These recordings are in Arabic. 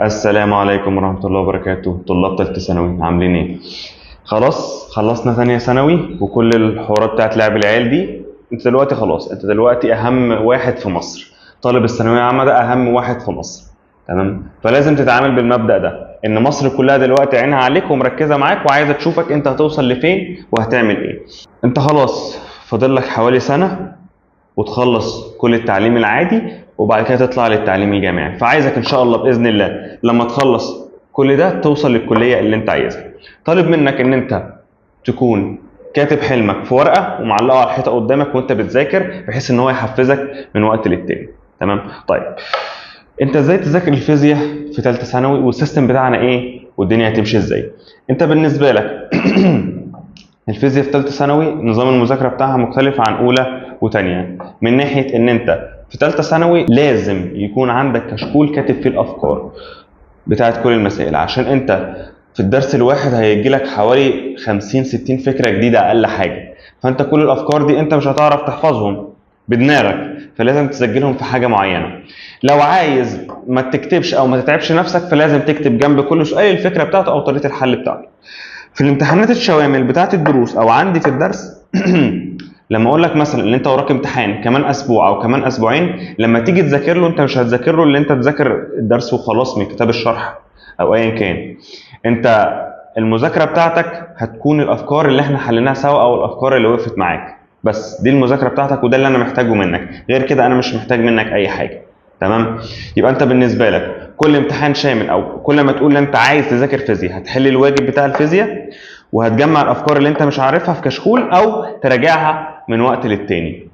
السلام عليكم ورحمة الله وبركاته. طلاب تالتة ثانوي عاملين ايه؟ خلاص خلصنا ثانية ثانوي وكل الحوارات بتاعت لعب العيال دي. انت دلوقتي أهم واحد في مصر. طالب الثانوية العامة ده أهم واحد في مصر. تمام؟ فلازم تتعامل بالمبدأ ده، إن مصر كلها دلوقتي عينها عليك ومركزة معاك وعايزة تشوفك أنت هتوصل لفين وهتعمل ايه. انت خلاص فاضل لك حوالي سنة وتخلص كل التعليم العادي وبعد كده تطلع للتعليم الجامعي، فعايزك ان شاء الله باذن الله لما تخلص كل ده توصل للكليه اللي انت عايزها. طالب منك ان انت تكون كاتب حلمك في ورقه ومعلقه على الحيطه قدامك وانت بتذاكر، بحيث ان هو يحفزك من وقت للتاني. تمام؟ طيب انت ازاي تذاكر الفيزياء في ثالثه ثانوي والسيستم بتاعنا ايه والدنيا هتمشي ازاي؟ انت بالنسبه لك الفيزياء في ثالثه ثانوي نظام المذاكره بتاعها مختلف عن اولى وثانيه، من ناحيه ان انت في ثالثه ثانوي لازم يكون عندك كشكول كاتب فيه الافكار بتاعت كل المسائل، عشان انت في الدرس الواحد هيجي لك حوالي 50 60 فكره جديده اقل حاجه، فانت كل الافكار دي انت مش هتعرف تحفظهم بدماغك، فلازم تسجلهم في حاجه معينه. لو عايز ما تكتبش او ما تتعبش نفسك فلازم تكتب جنب كل سؤال الفكره بتاعته او طريقه الحل بتاعته. في الامتحانات الشوامل بتاعت الدروس او عندي في الدرس لما اقول لك مثلا ان انت وراك امتحان كمان اسبوع او كمان اسبوعين، لما تيجي تذاكر له انت مش هتذاكر له اللي انت تذاكر الدرس وخلاص من كتاب الشرح او ايا كان. انت المذاكره بتاعتك هتكون الافكار اللي احنا حليناها سوا او الافكار اللي وقفت معاك، بس دي المذاكره بتاعتك وده اللي انا محتاجه منك، غير كده انا مش محتاج منك اي حاجه. تمام؟ يبقى انت بالنسبه لك كل امتحان شامل او كل ما تقول ان انت عايز تذاكر فيزياء هتحل الواجب بتاع الفيزياء وهتجمع الافكار اللي انت مش عارفها في كشكول او تراجعها من وقت للتاني.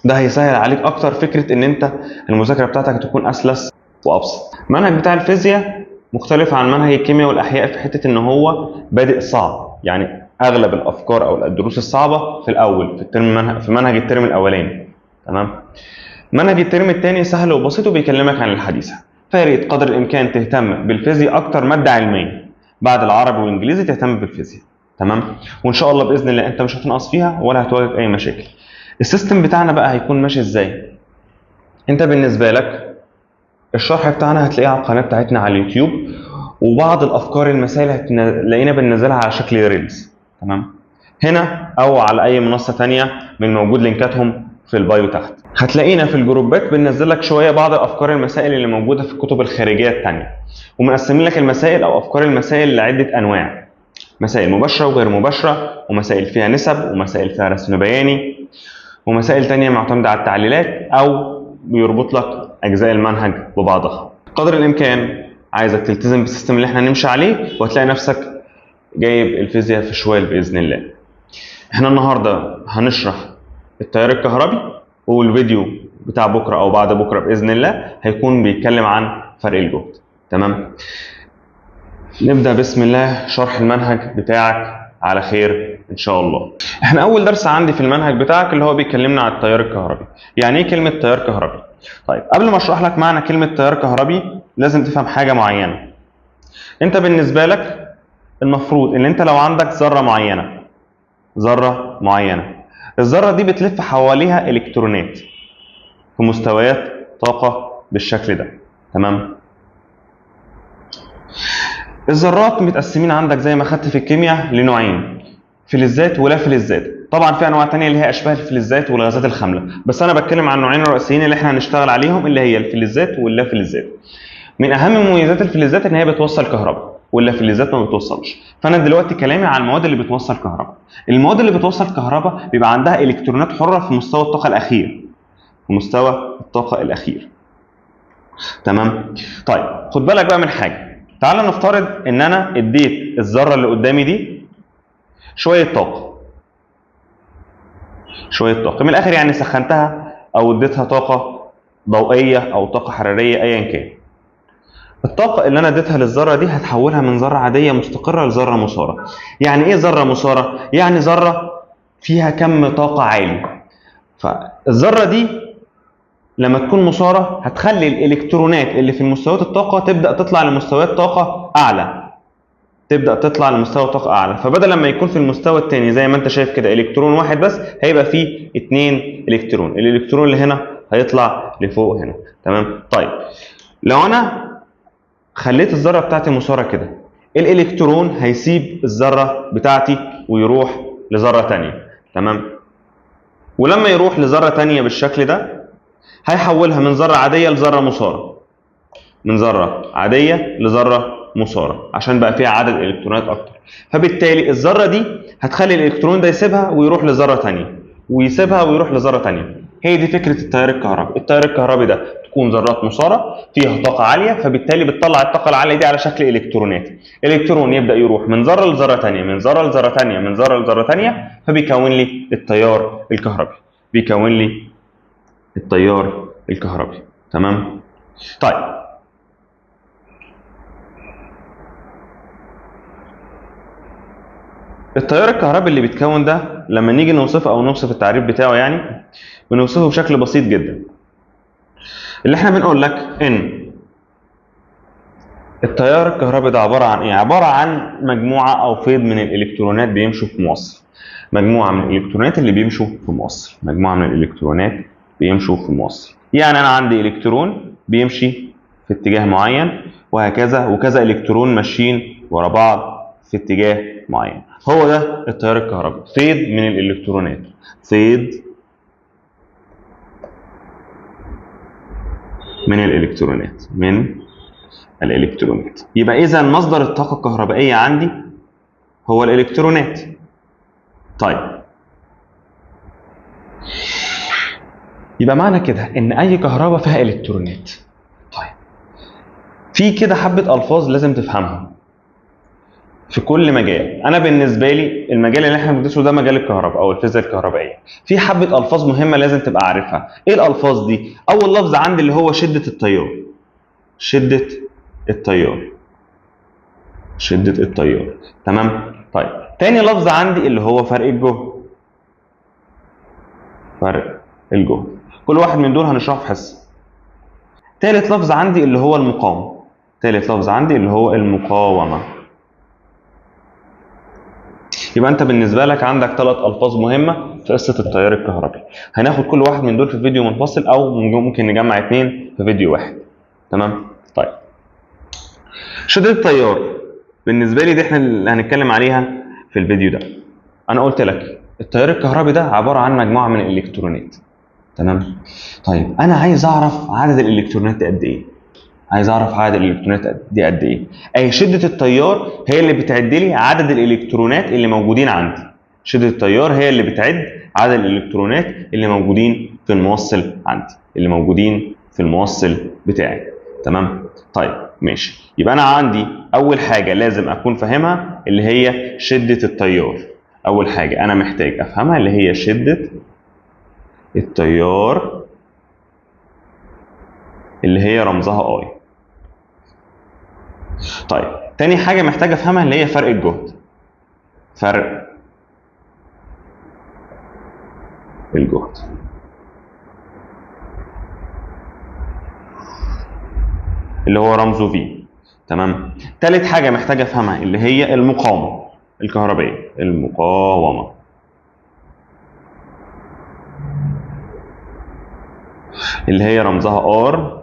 ده هيسهل عليك اكتر فكره ان انت المذاكره بتاعتك تكون اسلس وابسط. المنهج بتاع الفيزياء مختلف عن منهج الكيمياء والاحياء في حته ان هو بادئ صعب، يعني اغلب الافكار او الدروس الصعبه في الاول في منهج الترم الاولاني. تمام؟ منهج الترم الثاني سهل وبسيط وبيكلمك عن الحديثه، فياريت قدر الامكان تهتم بالفيزياء اكتر ماده علميه، بعد العربي والانجليزي تهتم بالفيزياء. تمام؟ وان شاء الله باذن الله انت مش هتنقص فيها ولا هتواجه اي مشاكل. السيستم بتاعنا بقى هيكون ماشي ازاي؟ انت بالنسبه لك الشرح بتاعنا هتلاقيه على القناه بتاعتنا على اليوتيوب، وبعض الافكار المسائل هتلاقينا بننزلها على شكل ريلز. تمام؟ هنا او على اي منصه ثانيه من موجود لينكاتهم في البايو تحت. هتلاقينا في الجروبات بننزل لك شويه بعض الافكار المسائل اللي موجوده في الكتب الخارجيه الثانيه، ومقسمين لك المسائل او افكار المسائل لعده انواع: مسائل مباشره وغير مباشره، ومسائل فيها نسب، ومسائل فيها رسم بياني، ومسائل تانية معتمدة على التعليلات أو بيربط لك أجزاء المنهج ببعضها. قدر الإمكان عايزك تلتزم بالسيستم اللي احنا نمشي عليه وهتلاقي نفسك جايب الفيزياء في شوال بإذن الله. احنا النهاردة هنشرح التيار الكهربي، والفيديو بتاع بكرة أو بعد بكرة بإذن الله هيكون بيتكلم عن فرق الجهد. تمام؟ نبدأ بسم الله شرح المنهج بتاعك على خير ان شاء الله. احنا اول درس عندي في المنهج بتاعك اللي هو بيكلمنا عن التيار الكهربي. يعني ايه كلمه تيار كهربي؟ طيب قبل ما اشرح لك معنى كلمه تيار كهربي لازم تفهم حاجه معينه. انت بالنسبه لك المفروض ان انت لو عندك ذره معينه الذره دي بتلف حواليها الكترونات في مستويات طاقه بالشكل ده. تمام؟ الذرات متقسمين عندك زي ما خدت في الكيمياء لنوعين: فلزات ولا فلزات. طبعا في انواع تانية اللي هي اشباه الفلزات والغازات الخامله، بس انا بتكلم عن النوعين الرئيسيين اللي احنا هنشتغل عليهم اللي هي الفلزات واللا فلزات. من اهم مميزات الفلزات ان هي بتوصل كهرباء واللا فلزات ما بتوصلش، فانا دلوقتي كلامي عن المواد اللي بتوصل كهرباء. المواد اللي بتوصل كهرباء بيبقى عندها الكترونات حره في مستوى الطاقه الاخير، تمام؟ طيب خد بالك بقى من حاجه. تعال نفترض ان انا اديت الذره اللي قدامي دي شويه طاقه من الاخر، يعني سخنتها او اديتها طاقه ضوئيه او طاقه حراريه ايا كان. الطاقه اللي انا اديتها للذره دي هتحولها من ذره عاديه مستقره لذره مثاره. يعني ايه ذره مثاره؟ يعني ذره فيها كم طاقه عالي. فالذره دي لما تكون مثاره هتخلي الالكترونات اللي في مستويات الطاقه تبدا تطلع لمستويات طاقه اعلى، فبدل لما يكون في المستوى الثاني زي ما انت شايف كده الكترون واحد بس، هيبقى فيه 2 الكترون. الالكترون اللي هنا هيطلع لفوق هنا. تمام؟ طيب لو انا خليت الذره بتاعتي مساره كده، الالكترون هيسيب الذره بتاعتي ويروح لذره ثانيه. تمام. ولما يروح لذره ثانيه بالشكل ده هيحولها من ذره عاديه لذره مساره، من ذره عاديه لذره مساره، عشان بقى فيها عدد الكترونات اكتر. فبالتالي الذره دي هتخلي الالكترون ده يسيبها ويروح لذره ثانيه، ويسيبها ويروح لذره ثانيه. هي دي فكره التيار الكهربي. التيار الكهربي ده تكون ذرات مساره فيها طاقه عاليه، فبالتالي بتطلع الطاقه العاليه دي على شكل الكترونات. الالكترون يبدا يروح من ذره لذره ثانيه، من ذره لذره ثانيه، من ذره لذره ثانيه، فبيكون لي التيار الكهربي، بيكون لي التيار الكهربي. تمام. طيب التيار الكهربي اللي بيتكون ده لما نيجي نوصفه او نوصف التعريف بتاعه يعني بنوصفه بشكل بسيط جدا. اللي احنا بنقول لك ان التيار الكهربي ده عباره عن ايه؟ عباره عن مجموعه او فيض من الالكترونات بيمشوا في موصل. مجموعه من الالكترونات اللي بيمشوا في موصل، مجموعه من الالكترونات بيمشوا في موصل. يعني انا عندي الكترون بيمشي في اتجاه معين، وهكذا وكذا الكترون ماشيين ورا بعض في اتجاه معين. هو ده التيار الكهربي، فيض من الالكترونات، فيض من الالكترونات، من الالكترونات. يبقى اذا مصدر الطاقه الكهربائيه عندي هو الالكترونات. طيب يبقى معنى كده ان اي كهرباء فيها الكترونات. طيب في كده حبه الفاظ لازم تفهمها في كل مجال. انا بالنسبه لي المجال اللي احنا بندرسه ده مجال الكهرباء او الفيزياء الكهربائيه. في حبه الفاظ مهمه لازم تبقى عارفها. ايه الالفاظ دي؟ اول لفظ عندي اللي هو شده التيار، شده التيار، شده التيار. تمام. طيب تاني لفظ عندي اللي هو فرق الجهد، فرق الجهد. كل واحد من دول هنشرحه في حصه. تالت لفظ عندي اللي هو المقاومه، تالت لفظ عندي اللي هو المقاومه. يبقى انت بالنسبه لك عندك ثلاث الفاظ مهمه في قصه التيار الكهربي. هناخد كل واحد من دول في فيديو منفصل، او ممكن نجمع اثنين في فيديو واحد. تمام. طيب شده التيار بالنسبه لي دي احنا اللي هنتكلم عليها في الفيديو ده. انا قلت لك التيار الكهربي ده عباره عن مجموعه من الالكترونات. تمام. طيب انا عايز اعرف عدد الالكترونات دي قد ايه، عايز اعرف عدد الالكترونات دي قد ايه. اي شده التيار هي اللي بتعد لي عدد الالكترونات اللي موجودين عندي. شده التيار هي اللي بتعد عدد الالكترونات اللي موجودين في الموصل عندي، اللي موجودين في الموصل بتاعي. تمام. طيب ماشي. يبقى انا عندي اول حاجه لازم اكون فاهمها اللي هي شده التيار. اول حاجه انا محتاج افهمها اللي هي شده التيار اللي هي رمزها اي. طيب تاني حاجة محتاج افهمها اللي هي فرق الجهد، فرق الجهد. اللي هو رمزه في. تمام. تالت حاجة محتاج افهمها اللي هي المقاومة الكهربائية، المقاومة اللي هي رمزها ار.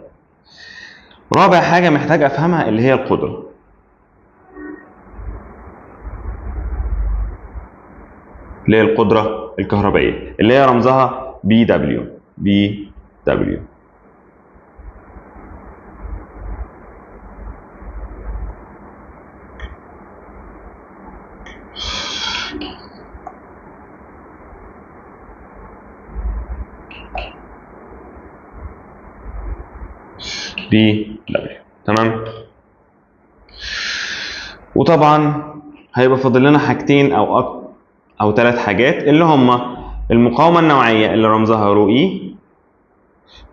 رابع حاجة محتاج افهمها اللي هي القدرة، اللي هي القدرة الكهربائية اللي هي رمزها بي دبليو، بي دبليو. بي دبليو. تمام. وطبعا هيبقى فاضل لنا حاجتين او ثلاث حاجات اللي هما المقاومه النوعيه اللي رمزها رو اي،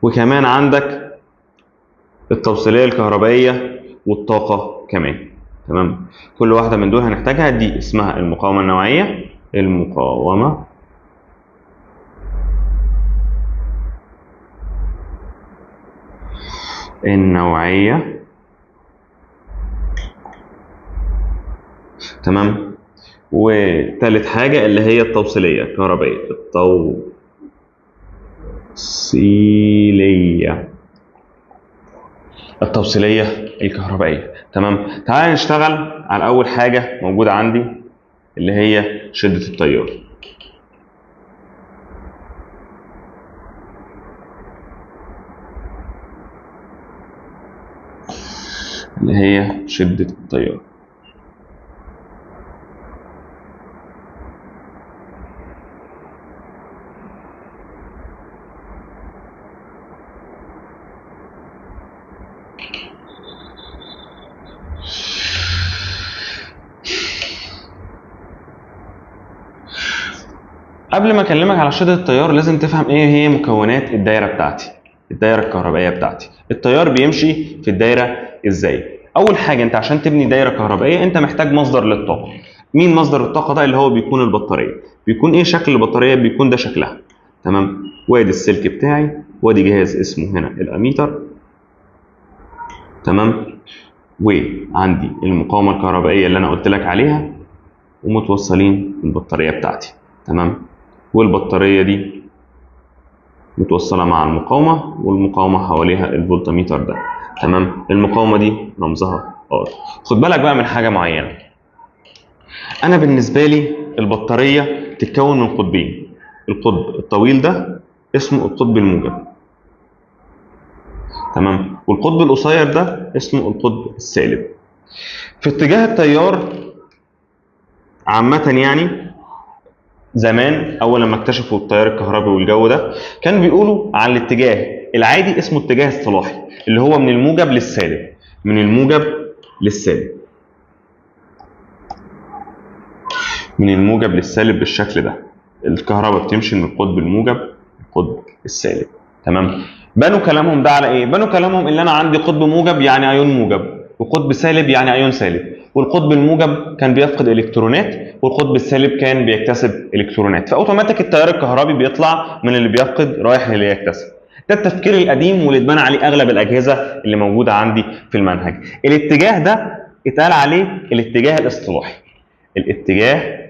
وكمان عندك التوصيليه الكهربائيه والطاقه كمان. تمام. كل واحده من دول هنحتاجها. دي اسمها المقاومه النوعيه، المقاومه النوعيه. تمام. وثالث حاجة اللي هي التوصيلية الكهربائية، التوصيلية التوصيليه الكهربائيه. تمام، تعال نشتغل على اول حاجه موجوده عندي اللي هي شده التيار. اللي هي شده التيار. قبل ما اكلمك على شدة التيار لازم تفهم ايه هي مكونات الدايرة بتاعتي، الدايرة الكهربائية بتاعتي. التيار بيمشي في الدايرة ازاي؟ اول حاجة انت عشان تبني دايرة كهربائية انت محتاج مصدر للطاقة. مين مصدر الطاقة ده؟ اللي هو بيكون البطارية. بيكون ايه شكل البطارية؟ بيكون ده شكلها. تمام، وادي السلك بتاعي، وادي جهاز اسمه هنا الاميتر. تمام، وعندي المقاومة الكهربائية اللي انا قلت لك عليها، ومتوصلين بالبطارية بتاعتي. تمام، والبطارية دي متوصلة مع المقاومة، والمقاومة حواليها الفولتميتر ده. تمام، المقاومة دي رمزها R. خد بالك بقى من حاجة معينة. أنا بالنسبة لي البطارية تتكون من قطبين. القطب الطويل ده اسمه القطب الموجب. تمام، والقطب القصير ده اسمه القطب السالب. في اتجاه التيار عامة يعني زمان اول لما اكتشفوا التيار الكهربي والجو ده كان بيقولوا عن الاتجاه العادي اسمه اتجاه اصطلاحي، اللي هو من الموجب للسالب. من الموجب للسالب. من الموجب للسالب بالشكل ده. الكهرباء بتمشي من القطب الموجب للقطب السالب. تمام، بنوا كلامهم ده على ايه؟ بنوا كلامهم اللي انا عندي قطب موجب يعني ايون موجب، وقطب سالب يعني ايون سالب. والقطب الموجب كان بيفقد الكترونات، والقطب السالب كان بيكتسب الكترونات، فاوتوماتيك التيار الكهربي بيطلع من اللي بيفقد رايح للي يكتسب. ده التفكير القديم واللي اتبنى عليه اغلب الاجهزه اللي موجوده عندي في المنهج. الاتجاه ده اتقال عليه الاتجاه الاصطلاحي. الاتجاه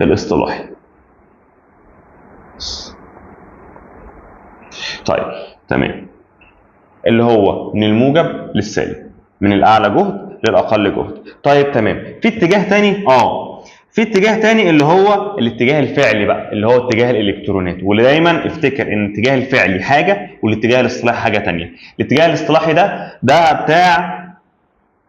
الاصطلاحي. طيب تمام، اللي هو من الموجب للسالب، من الاعلى جهد للاقل جهد. طيب تمام، في اتجاه تاني في اتجاه تاني اللي هو الاتجاه الفعلي بقى، اللي هو اتجاه الالكترونات. واللي افتكر ان الاتجاه الفعلي حاجه والاتجاه الاصطلاحي حاجه تانيه. الاتجاه الاصطلاحي ده بتاع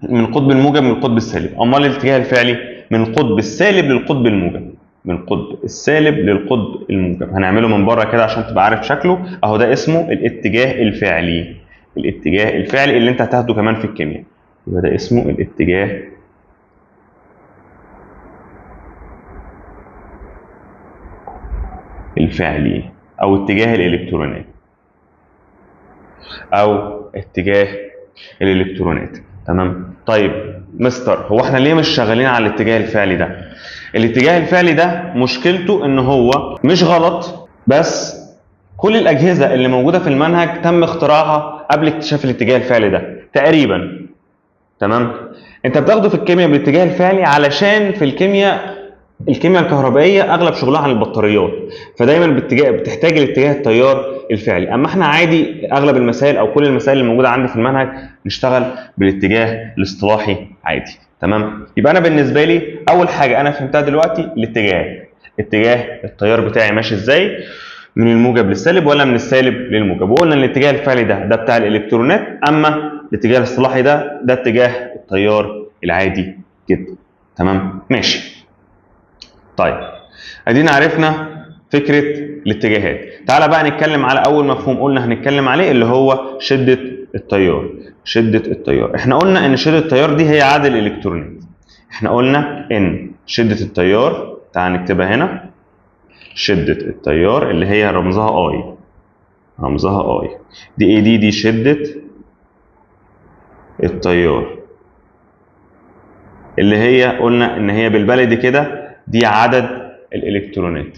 من القطب الموجب من القطب السالب. امال الاتجاه الفعلي من القطب السالب للقطب الموجب. من القطب السالب للقطب الموجب. هنعمله من بره كده عشان تبقى عارف شكله اهو. ده اسمه الاتجاه الفعلي. الاتجاه الفعلي اللي انت هتاخده كمان في الكيمياء. يبقى ده اسمه الاتجاه الفعلي او اتجاه الالكترونات او اتجاه الالكترونات. تمام، طيب مستر هو احنا ليه مش شغالين على الاتجاه الفعلي ده؟ الاتجاه الفعلي ده مشكلته ان هو مش غلط، بس كل الاجهزه اللي موجوده في المنهج تم اختراعها قبل اكتشاف الاتجاه الفعلي ده تقريبا. تمام، انت بتاخده في الكيمياء بالاتجاه الفعلي علشان في الكيمياء الكهربائيه اغلب شغلها عن البطاريات، فدايما بتحتاج الاتجاه التيار الفعلي. اما احنا عادي اغلب المسائل او كل المسائل اللي موجوده عندي في المنهج نشتغل بالاتجاه الاصطلاحي عادي. تمام، يبقى انا بالنسبه لي اول حاجه انا فهمتها دلوقتي الاتجاه. اتجاه التيار بتاعي ماشي ازاي؟ من الموجب للسالب ولا من السالب للموجب. وقلنا ان الاتجاه الفعلي ده بتاع الالكترونات، اما الاتجاه الاصطلاحي ده اتجاه التيار العادي جدا. تمام ماشي. طيب ادينا عرفنا فكره الاتجاهات. تعالى بقى نتكلم على اول مفهوم قلنا هنتكلم عليه اللي هو شده التيار. شده التيار، احنا قلنا ان شده التيار دي هي عدد الالكترونات. احنا قلنا ان شده التيار، تعال نكتبها هنا، شده التيار اللي هي رمزها اي. رمزها اي دي ايه؟ دي شده التيار اللي هي قلنا ان هي بالبلدي كده دي عدد الالكترونات.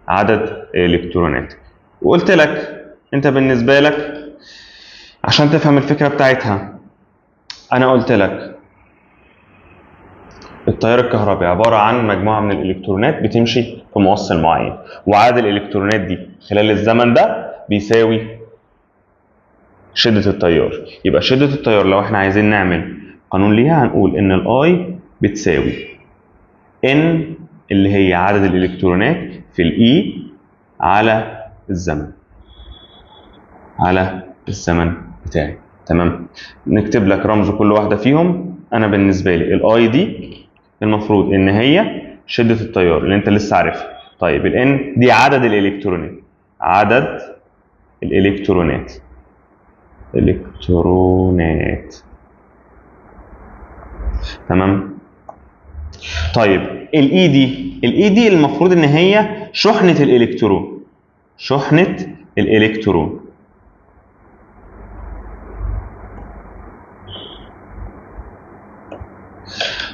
عدد الالكترونات. وقلت لك انت بالنسبه لك عشان تفهم الفكره بتاعتها، انا قلت لك التيار الكهربي عباره عن مجموعه من الالكترونات بتمشي في موصل معين، وعدد الالكترونات دي خلال الزمن ده بيساوي شدة التيار. يبقى شدة التيار لو احنا عايزين نعمل قانون ليها هنقول ان الاي بتساوي ان اللي هي عدد الالكترونات في الاي على الزمن، على الزمن بتاعي. تمام. نكتب لك رمز كل واحدة فيهم. انا بالنسبة لي الاي دي المفروض ان هي شدة التيار اللي انت لسه عارفها. طيب الان دي عدد الالكترونات، عدد الالكترونات، الكترونات. تمام. طيب الاي دي المفروض ان هي شحنة الالكترون، شحنة الالكترون.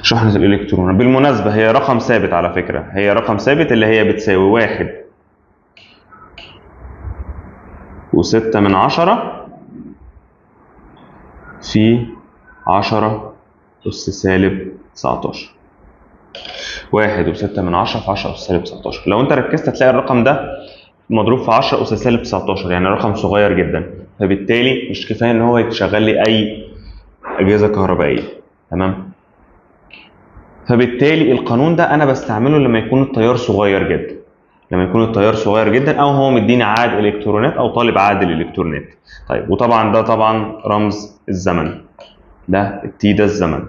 شحنة الالكترون بالمناسبة هي رقم ثابت على فكرة، هي رقم ثابت اللي هي بتساوي 1.6 في 10⁻⁻19. 1.6 في 10⁻⁻19. لو انت ركزت هتلاقي الرقم ده مضروب في 10⁻⁻19، يعني رقم صغير جدا، فبالتالي مش كفايه ان هو يشغل لي اي اجهزه كهربائيه. تمام. فبالتالي القانون ده انا بستعمله لما يكون التيار صغير جدا، لما يكون التيار صغير جدا او هو مديني عدد الكترونات او طالب عدد الالكترونات. طيب وطبعا ده طبعا رمز الزمن، ده التي ده الزمن.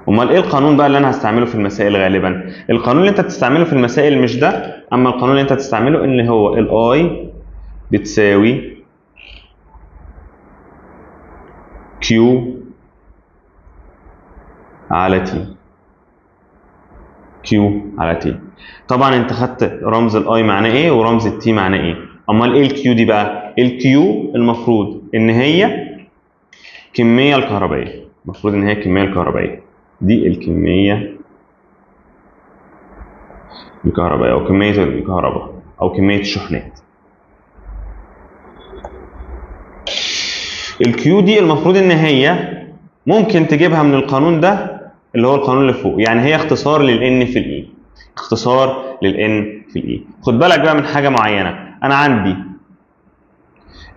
امال ايه القانون بقى اللي انا هستعمله في المسائل غالبا؟ القانون اللي انت بتستعمله في المسائل مش ده، اما القانون اللي انت بتستعمله اللي هو الاي بتساوي كيو على تي، كيو على تي. طبعا انت خدت رمز الاي معناه ايه ورمز التي معناه ايه. امال ايه الكيو دي بقى؟ الكيو المفروض ان هي كميه الكهربائيه، المفروض ان هي الكميه الكهربائيه، دي الكميه الكهربائيه او كميه الكهرباء او كميه الشحنات. الكيو دي المفروض ان هي ممكن تجيبها من القانون ده اللي هو القانون اللي فوق، يعني هي اختصار للان في الاي، اختصار للان في الاي. خد بالك بقى من حاجه معينه، انا عندي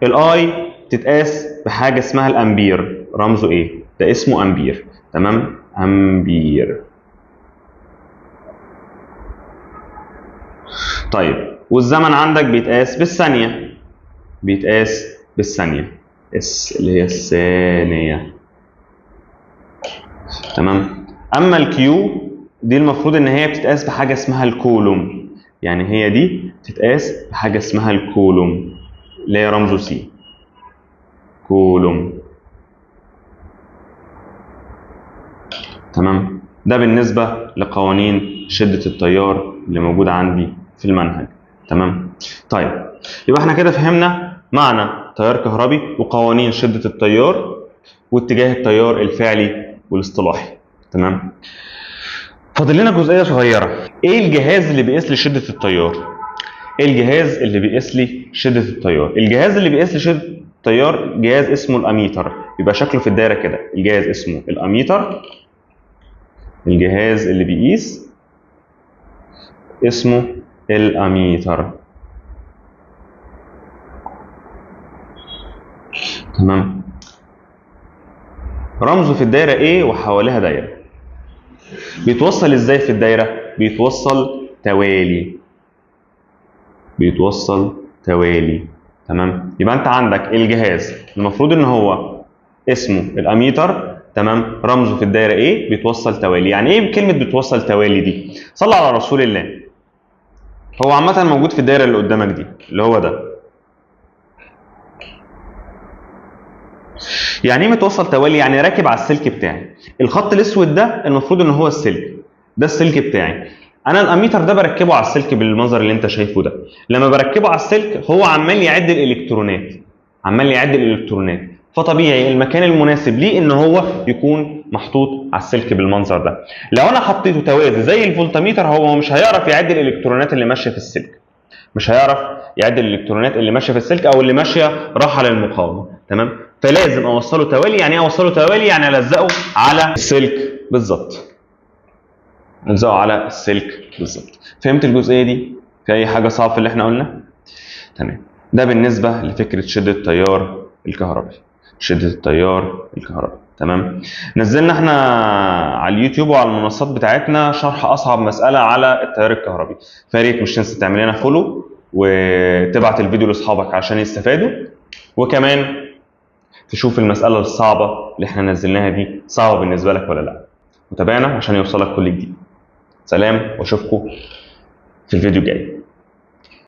الاي تتقاس بحاجه اسمها الامبير، رمزه ايه؟ ده اسمه امبير. تمام، امبير. طيب والزمن عندك بيتقاس بالثانيه، بيتقاس بالثانيه، اس اللي هي الثانيه. تمام. اما الكيو دي المفروض ان هي بتتقاس بحاجه اسمها الكولوم، يعني هي دي بتتقاس بحاجه اسمها الكولوم اللي هي رمزه سي، كولوم. تمام. ده بالنسبه لقوانين شده التيار اللي موجوده عندي في المنهج. تمام. طيب يبقى احنا كده فهمنا معنى تيار كهربي وقوانين شده التيار واتجاه التيار الفعلي والاصطلاحي. تمام. فاضل لنا جزئيه صغيره، ايه الجهاز اللي بيقيس لي شده التيار؟ ايه الجهاز اللي بيقيس لي شده التيار؟ الجهاز اللي بيقيس لي شده التيار جهاز اسمه الاميتر، يبقى شكله في الدايره كده، الجهاز اسمه الاميتر، الجهاز اللي بيقيس اسمه الاميتر. تمام. رمزه في الدايره ايه وحواليها دايره. بيتوصل ازاي في الدايره؟ بيتوصل توالي، بيتوصل توالي. تمام. يبقى انت عندك الجهاز المفروض ان هو اسمه الاميتر، تمام، رمزه في الدايره ايه؟ بيتوصل توالي. يعني ايه كلمه بيتوصل توالي دي؟ صلى على رسول الله. هو عامه موجود في الدايره اللي قدامك دي اللي هو ده. يعني ايه متوصل توالي؟ يعني راكب على السلك بتاعي. الخط الاسود ده المفروض ان هو السلك، ده السلك بتاعي. انا الاميتر ده بركبه على السلك بالمنظر اللي انت شايفه ده. لما بركبه على السلك هو عمال يعد الالكترونات، عمال يعد الالكترونات، فطبيعي المكان المناسب ليه ان هو يكون محطوط على السلك بالمنظر ده. لو انا حطيته توازي زي الفولتميتر هو مش هيعرف يعد الالكترونات اللي ماشيه في السلك، مش هيعرف يعد الالكترونات اللي ماشيه في السلك او اللي ماشيه راحه للمقاومه. تمام. فلازم اوصله توالي. يعني ايه اوصله توالي؟ يعني الزقه على السلك بالظبط، الزقه على السلك بالظبط. فهمت الجزئيه دي؟ في اي حاجه صعبه في اللي احنا قلنا؟ تمام. ده بالنسبة لفكرة شدة التيار الكهربي. شدة التيار الكهربي تمام. نزلنا احنا على اليوتيوب وعلى المنصات بتاعتنا شرح أصعب مسألة على التيار الكهربي، فياريت مش تنسى تعمل لنا فولو وتبعت الفيديو لأصحابك عشان يستفادوا، وكمان تشوف المسألة الصعبة اللي احنا نزلناها دي صعبة بالنسبة لك ولا لا، وتابعنا عشان يوصلك كل جديد. سلام واشوفكم في الفيديو الجاي.